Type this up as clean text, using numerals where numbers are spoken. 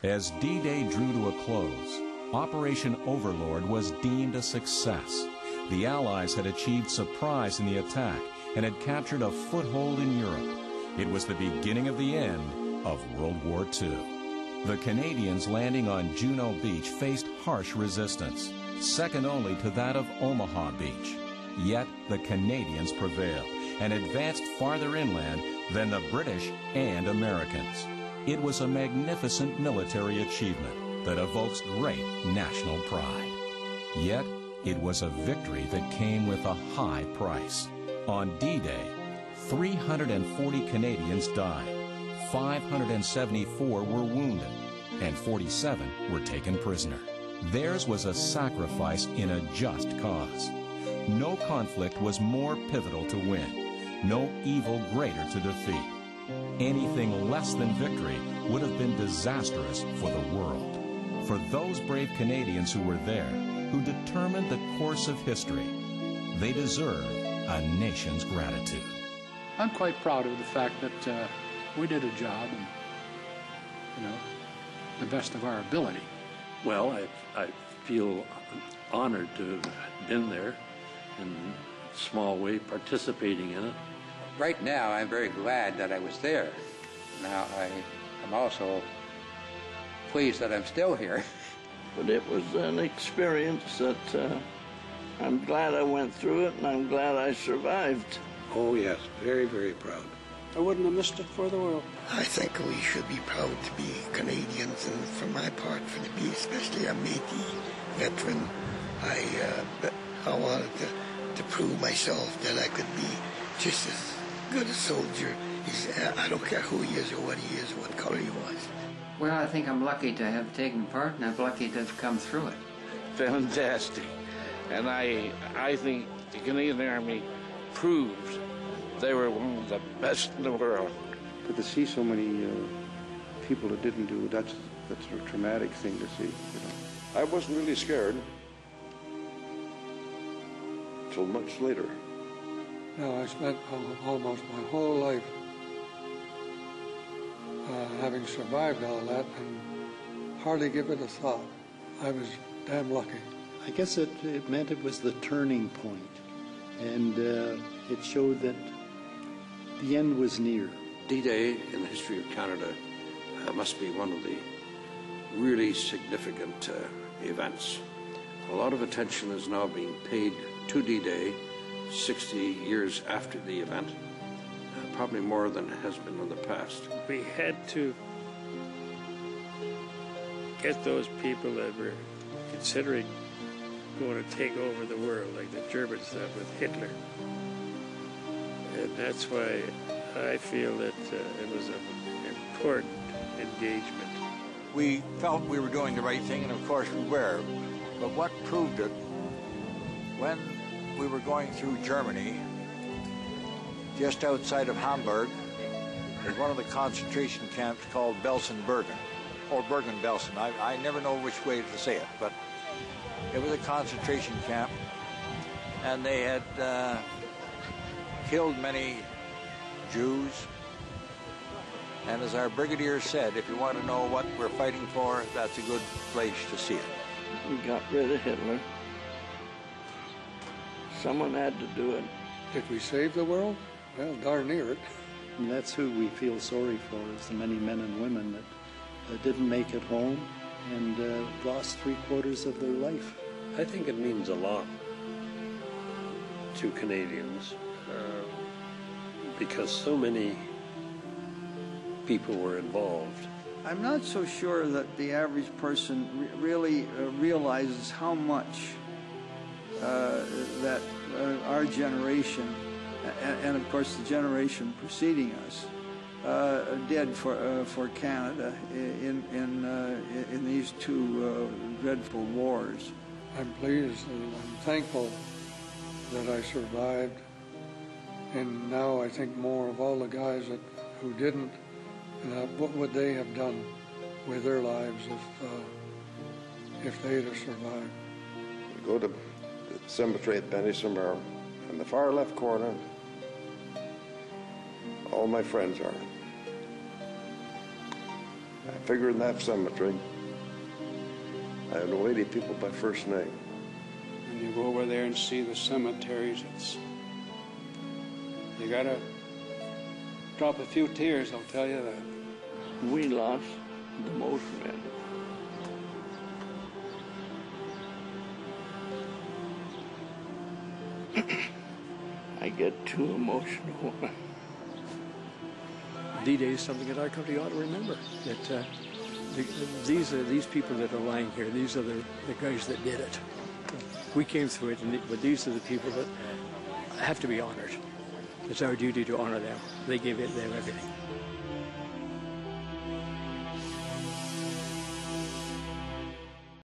As D-Day drew to a close, Operation Overlord was deemed a success. The Allies had achieved surprise in the attack and had captured a foothold in Europe. It was the beginning of the end of World War II. The Canadians landing on Juno Beach faced harsh resistance, second only to that of Omaha Beach. Yet the Canadians prevailed and advanced farther inland than the British and Americans. It was a magnificent military achievement that evokes great national pride. Yet it was a victory that came with a high price. On D-Day, 340 Canadians died, 574 were wounded, and 47 were taken prisoner. Theirs was a sacrifice in a just cause. No conflict was more pivotal to win, no evil greater to defeat. Anything less than victory would have been disastrous for the world. For those brave Canadians who were there, who determined the course of history, they deserve a nation's gratitude. I'm quite proud of the fact that we did a job, and, the best of our ability. Well, I feel honored to have been there in a small way, participating in it. Right now, I'm very glad that I was there. Now, I'm also pleased that I'm still here. But it was an experience that I'm glad I went through it, and I'm glad I survived. Oh, yes, very, very proud. I wouldn't have missed it for the world. I think we should be proud to be Canadians, and for my part, to be especially a Métis veteran, I wanted to prove myself that I could be just as good a soldier. I don't care who he is or what he is or what color he was. Well, I think I'm lucky to have taken part, and I'm lucky to have come through it. Fantastic. And I think the Canadian Army proved they were one of the best in the world. But to see so many people that didn't do it, that's a traumatic thing to see. I wasn't really scared until much later. I spent almost my whole life having survived all that and hardly give it a thought. I was damn lucky. I guess it meant it was the turning point, and it showed that the end was near. D-Day in the history of Canada must be one of the really significant events. A lot of attention is now being paid to D-Day 60 years after the event, probably more than has been in the past. We had to get those people that were considering going to take over the world, like the Germans did with Hitler. And that's why I feel that it was an important engagement. We felt we were doing the right thing, and of course we were. But what proved it, when we were going through Germany, just outside of Hamburg, was one of the concentration camps called Belsen-Bergen, or Bergen-Belsen. I never know which way to say it, but it was a concentration camp, and they had killed many Jews. And as our brigadier said, if you want to know what we're fighting for, that's a good place to see it. We got rid of Hitler. Someone had to do it. Did we save the world? Well, darn near it. And that's who we feel sorry for, is the many men and women that didn't make it home and lost 3/4 of their life. I think it means a lot to Canadians because so many people were involved. I'm not so sure that the average person really realizes how much that our generation, and of course the generation preceding us, did for Canada in these two dreadful wars. I'm pleased and I'm thankful that I survived, and now I think more of all the guys who didn't. What would they have done with their lives if they'd have survived? We go to the cemetery at Benny-sur-Mer. In the far left corner, all my friends are. I figure in that cemetery, I know 80 people by first name. And you go over there and see the cemeteries, you gotta drop a few tears, I'll tell you that. We lost the most men. I get too emotional. D-Day is something that our country ought to remember. That these people that are lying here, these are the guys that did it. We came through it, but these are the people that have to be honored. It's our duty to honor them. They gave them everything.